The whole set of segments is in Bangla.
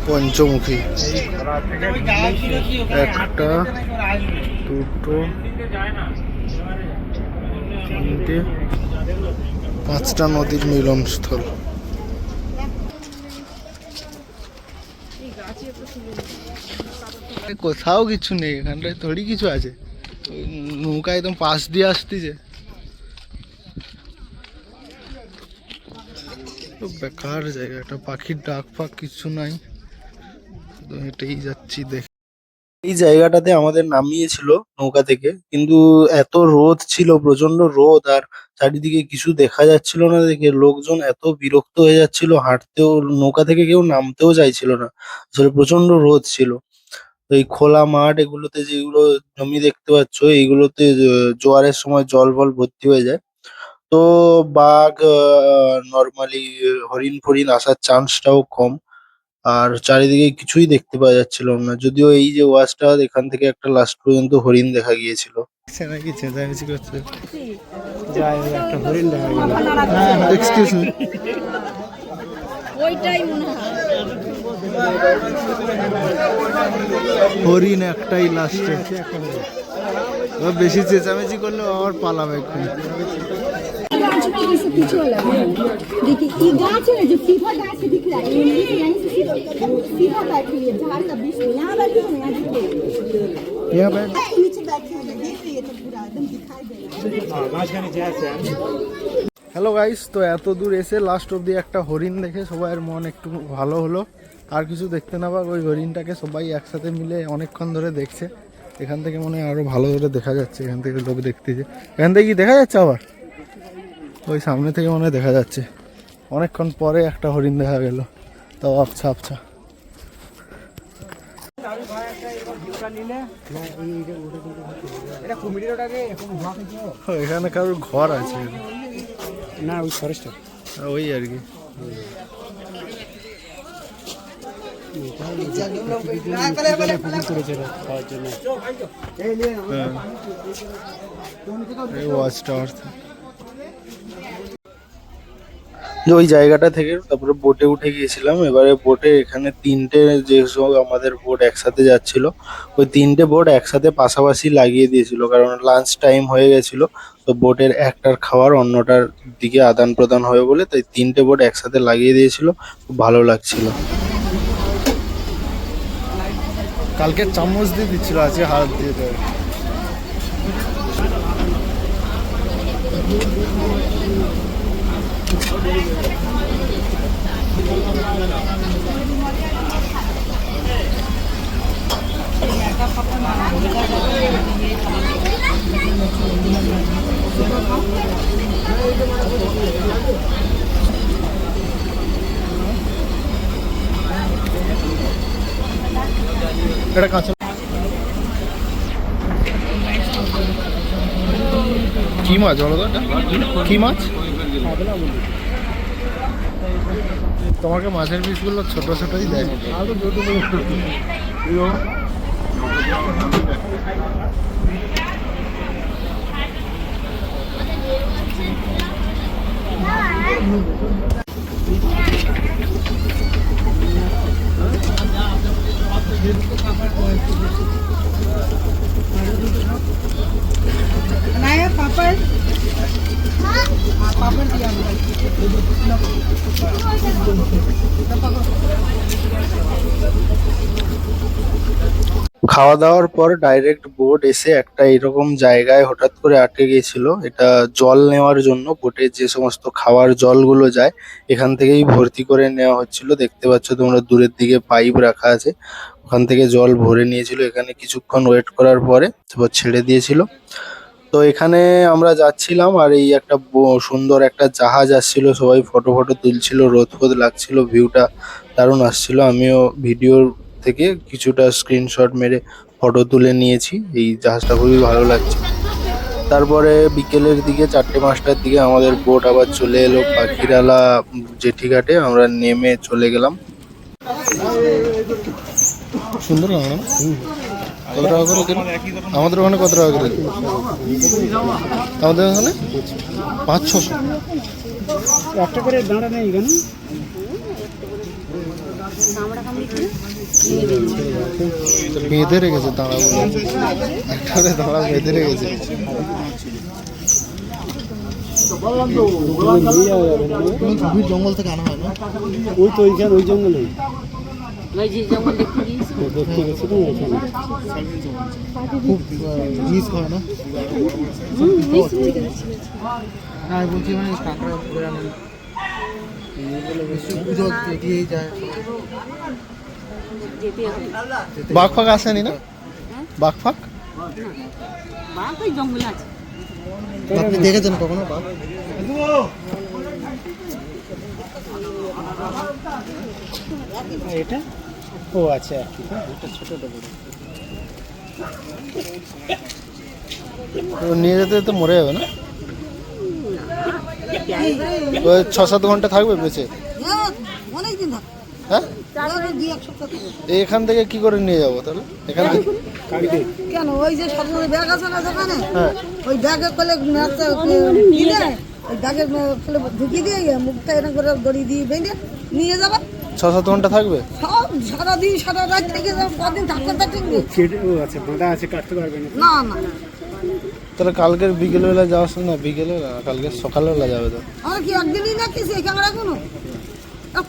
পঞ্চমুখী, একটা, দুটো, তিনটে, পাঁচটা নদীর মিলনস্থল। কোথাও কিছু নেই, এখানটায় থোড়ি কিছু আছে। নৌকা একদম পাশ দিয়ে আসতেছে, বেকার জায়গাটা, পাখির ডাক ফাঁক কিছু নাই, হেঁটেই যাচ্ছি। দেখ, এই জায়গাটাতে আমাদের নামিয়েছিল নৌকা থেকে, কিন্তু এত রোদ ছিল, প্রচন্ড রোদ, আর চারিদিকে কিছু দেখা যাচ্ছিল না দেখে লোকজন এত বিরক্ত হয়ে যাচ্ছিল, হাঁটতেও, নৌকা থেকে কেউ নামতেও চাইছিল না, আসলে প্রচন্ড রোদ ছিল। তো এই খোলা মাঠ এগুলোতে, যেগুলো জমি দেখতে পাচ্ছ, এইগুলোতে জোয়ারের সময় জল ফল ভর্তি হয়ে যায়। তো বাঘ, নর্মালি হরিণ ফরিণ আসার চান্সটাও কম। আর চারিদিকে কিছুই দেখতে পাওয়া যাচ্ছিল না, যদিও এই যে ওয়াচ টাওয়ার, এখান থেকে একটা লাস্ট পর্যন্ত হরিণ দেখা গিয়েছিল। নাকি চেঁচামেচি করছে, একটা হরিণ দেখা গেল। এক্সকিউজ মি, ওইটাই মনে হয় হরিণ একটাই লাস্টে, বেশি চেঁচামেচি করলে আবার পালাবে এক্ষুনি। पीछे वाला देखिए, ये गाछ है जो फीफा गाछ दिख रहा है, यहीं से फीफा बैठी है, झाड़ का बीच में, यहाँ बैठी है, यहाँ दिख रही है, यहाँ बैठ, नीचे बैठी है, देख रही है तो पूरा एकदम दिखाई दे रहा है। হ্যালো গাইস, তো এত দূর এসে লাস্ট অব্দি একটা হরিণ দেখে সবাইয়ের মন একটু ভালো হলো। আর কিছু দেখতে না পাক, ওই হরিণটাকে সবাই একসাথে মিলে অনেকক্ষণ ধরে দেখছে। এখান থেকে মনে হয় আরো ভালো করে দেখা যাচ্ছে, এখান থেকে লোক দেখতেছে। এখান থেকে কি দেখা যাচ্ছে? আবার ওই সামনে থেকে মনে হয় দেখা যাচ্ছে। অনেকক্ষণ পরে একটা হরিণ দেখা গেল, তাও আবছা আবছা। এখানে কারোর ঘর আছে না, ওই ফরেস্টার, ওই আর কি। ওয়াচ টাওয়ার, ওই জায়গাটা থেকে তারপরে বোটে উঠে গিয়েছিলাম। এবারে বোটে এখানে তিনটে, যে সব আমাদের বোট একসাথে যাচ্ছিল, ওই তিনটে বোট একসাথে পাশাপাশি লাগিয়ে দিয়েছিল, কারণ লাঞ্চ টাইম হয়ে গেছিল। তো বোটের একটার খাবার অন্যটার দিকে আদান প্রদান হবে বলে, তাই তিনটে বোট একসাথে লাগিয়ে দিয়েছিল, খুব ভালো লাগছিল। কালকে চামচ দিয়ে দিচ্ছিল, আজকে হাত দিয়ে দেবে। এটা কাঁচা কি মাছ বলো তো? কি মাছ? তোমাকে মাছের পিসগুলো ছোট ছোটই দেয়। बनाया पापड़, पापड़ दिया খাওয়া দাওয়ার পর ডাইরেক্ট বোট এসে একটা এরকম জায়গায় হঠাৎ করে আটকে গিয়েছিল। এটা জল নেওয়ার জন্য, বোটে যে সমস্ত খাওয়ার জলগুলো যায় এখান থেকেই ভর্তি করে নেওয়া হচ্ছিল। দেখতে পাচ্ছ তোমরা দূরের দিকে পাইপ রাখা আছে, ওখান থেকে জল ভরে নিয়েছিল। এখানে কিছুক্ষণ ওয়েট করার পরে তারপর ছেড়ে দিয়েছিল। তো এখানে আমরা যাচ্ছিলাম, আর এই একটা সুন্দর একটা জাহাজ আসছিল, সবাই ফটো ফটো তুলছিল, রোদ ফোদ লাগছিল, ভিউটা দারুণ আসছিল। আমিও ভিডিওর থেকে কিছুটা স্ক্রিনশট মেরে ফটো তুলে নিয়েছি। এই জাহাজটা খুবই ভালো লাগছে। তারপরে বিকেলের দিকে 4টে-5টার দিকে আমাদের বোট আবার চলে এলো পাখিরালা জেঠিঘাটে। আমরা নেমে চলে গেলাম। সুন্দর না? কত টাকা করে কেন? আমাদের ওখানে কত টাকা করে? আমাদের ওখানে 500-600 একটা করে দাঁড়া নেই এখানে। কামড়া কামড়ি করে নিয়ে বেরিয়েছে। তো বেঁধে রেখেছে দাঁড়াগুলো, একটা দাঁড়া বেঁধে রেখেছে। গভীর জঙ্গল থেকে আনা হয় না? ওই তো ওইখানে ওই জঙ্গলে ওই যে জঙ্গল দেখতে গিয়েছি, দেখতে গেছি তো ওইখানে। খুব রিস্ক হয় না? না বলছি মানে কাঁকড়া পুজো দিয়েই যায়। যেতে হবে। বাঘ ফাঁক আসেনি না? বাঘ ফাঁক বাঘ ওই জঙ্গলে আছে। আপনি দেখেছেন কখনো বাঘ? এটা ও আচ্ছা একই তো, এটা ছোটটা বড়। তো নিয়ে যেতে যেতে মরে যাবে না? ওই 6-7 ঘন্টা থাকবে বেঁচে? অনেকদিন থাকে, হ্যাঁ, 2-1 সপ্তাহ থাকে। এখান থেকে কি করে নিয়ে যাবো তাহলে? এখান থেকে কাড়িতে কেন ওই যে সরকারি ব্যাগ আছে না দোকানে, হ্যাঁ, ওই ব্যাগে করলে কিনে ওই ব্যাগে ফেলে ঢুকিয়ে দিয়ে মুখটা এরকম করে দড়ি দিয়ে বেঁধে নিয়ে যাবে। 6-7 ঘন্টা থাকবে? সব সারাদিন সারা রাত থেকে যাবে, কদিন থাকতে থাকবে কেটে ও আচ্ছা বাঁধা আছে, কাটতে পারবে না। না না, তাহলে কালকের বিকেলবেলা যাওয়ার সময়, না বিকেলবেলা না, কালকে সকালবেলা যাবে তো? আমার কি একদিনই না কিছু এই কাঁকড়া কোনো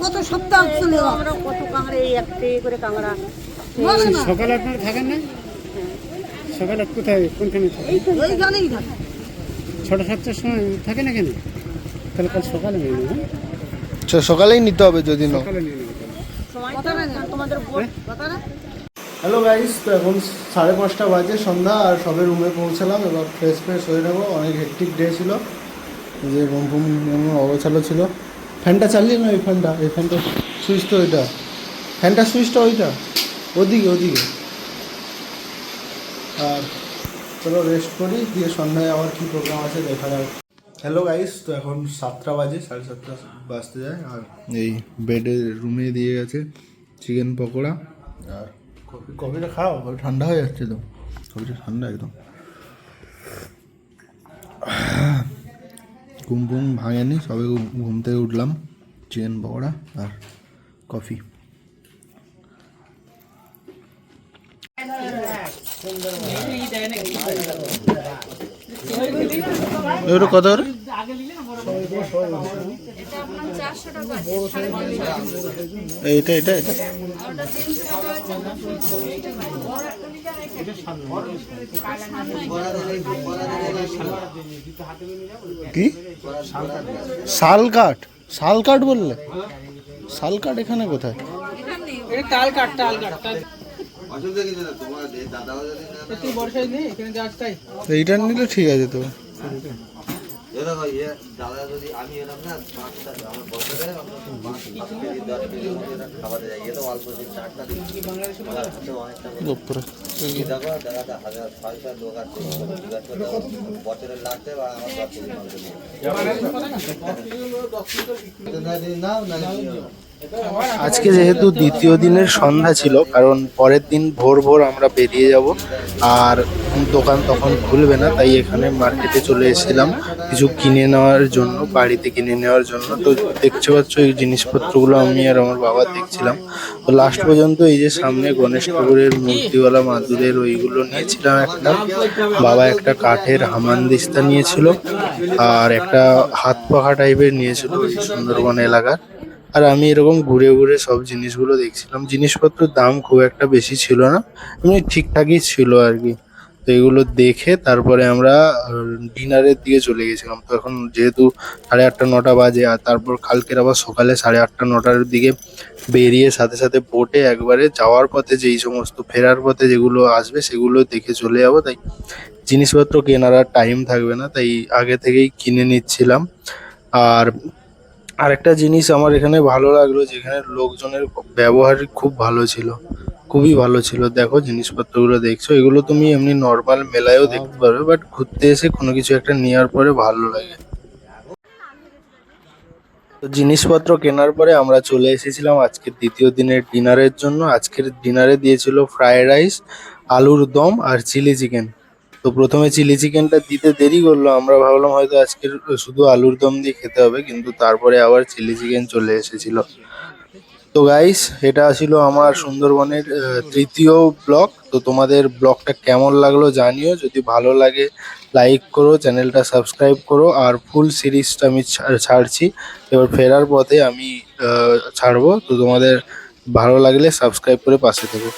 কত সপ্তাহ চলে যাবে। আমরা কত কামড়ে এই একটা করে কামড়া বলে না সকালে আপনারা থাকেন না? সকালে কোথায় কোনখানে থাকে? ওইখানেই থাকে। 6টা-7টার সময় থাকে না কেন? তাহলে কাল সকালে নিয়ে নেবেন। সকালেই নিতে হবে যদি না। সকালে নিয়ে নেবেন। কথা না তোমাদের কথা না। হ্যালো গাইস, তো এখন 5:30 বাজে সন্ধ্যা, আর সবে রুমে পৌঁছালাম। এবার ফ্রেশ হয়ে নেবো। অনেক হেক্টিক ডে ছিল, যে রুম ফুম অগোছালো ছিল। ফ্যানটা চালিয়ে না, এই ফ্যানটা সুইচ তো ওইটা, ফ্যানটার সুইচটা ওইটা, ওদিকে। আর চলো রেস্ট করি, দিয়ে সন্ধ্যায় আবার কী প্রোগ্রাম আছে দেখা যাবে। হ্যালো গাইস, তো এখন 7টা বাজে, 7:30 বাজতে যায়। আর এই বেডে রুমে দিয়ে গেছে চিকেন পকোড়া আর কফিটা খাও, ঠান্ডা হয়ে যাচ্ছে তো, কফিটা ঠান্ডা একদম। ঘুম ভাঙেনি, সবে ঘুম থেকে উঠলাম। চিকেন পকোড়া আর কফি। এগুলো কত করে? এটা কি শালকাঠ বললে? শালকাঠ এখানে কোথায়? এইটা নিলে ঠিক আছে তো। আজকে যেহেতু দ্বিতীয় দিনের সন্ধ্যা ছিল, কারণ পরের দিন ভোর আমরা বেরিয়ে যাব, আর দোকান তখন খুলবে না, তাই এখানে মার্কেটে চলে এসেছিলাম কিছু কিনে নেওয়ার জন্য, বাড়িতে কিনে নেওয়ার জন্য। তো দেখতে পাচ্ছ এই জিনিসপত্রগুলো আমি আর আমার বাবা দেখছিলাম। তো লাস্ট পর্যন্ত এই যে সামনে গণেশ ঠাকুরের মূর্তিওয়ালা মাদুরের ওইগুলো নিয়েছিলাম একটা, বাবা একটা কাঠের হামানদিস্তা নিয়েছিল, আর একটা হাত পাখা টাইপের নিয়েছিল সুন্দরবন এলাকার। আর আমি এরকম ঘুরে সব জিনিসগুলো দেখছিলাম। জিনিসপত্রের দাম খুব একটা বেশি ছিল না, এমনি ঠিকঠাকই ছিল আর কি। তো এগুলো দেখে তারপরে আমরা ডিনারের দিকে চলে গেছিলাম। তো এখন যেহেতু 8:30-9টা বাজে, আর তারপর কালকের আবার সকালে 8:30-9টার দিকে বেরিয়ে সাথে বোটে একবারে যাওয়ার পথে যেই সমস্ত ফেরার পথে যেগুলো আসবে সেগুলো দেখে চলে যাবো। তাই জিনিসপত্র কেনার আর টাইম থাকবে না, তাই আগে থেকেই কিনে নিচ্ছিলাম। আর আরেকটা জিনিস আমার এখানে ভালো লাগলো, যেখানে লোকজনের ব্যবহার খুব ভালো ছিল, খুবই ভালো ছিল। দেখো জিনিসপত্রগুলো দেখছো, এগুলো তুমি এমনি নর্মাল মেলায়ও দেখতে পারবে, বাট ঘুরতে এসে কোনো কিছু একটা নেওয়ার পরে ভালো লাগে। তো জিনিসপত্র কেনার পরে আমরা চলে এসেছিলাম আজকের দ্বিতীয় দিনের ডিনারের জন্য। আজকের ডিনারে দিয়েছিল ফ্রাইড রাইস, আলুর দম আর চিলি চিকেন। তো প্রথমে চিলি চিকেনটা দিতে দেরি করলো, আমরা ভাবলাম হয়তো আজকের শুধু আলুর দম দিয়ে খেতে হবে, কিন্তু তারপরে আবার চিলি চিকেন চলে এসেছিল। তো গাইস, এটা ছিল আমার সুন্দরবনের তৃতীয় ব্লগ। তো তোমাদের ব্লগটা কেমন লাগলো জানিও। যদি ভালো লাগে লাইক করো, চ্যানেলটা সাবস্ক্রাইব করো। আর ফুল সিরিজটা আমি ছাড়ছি, এবার ফেরার পথে আমি ছাড়বো। তো তোমাদের ভালো লাগলে সাবস্ক্রাইব করে পাশে থেকো।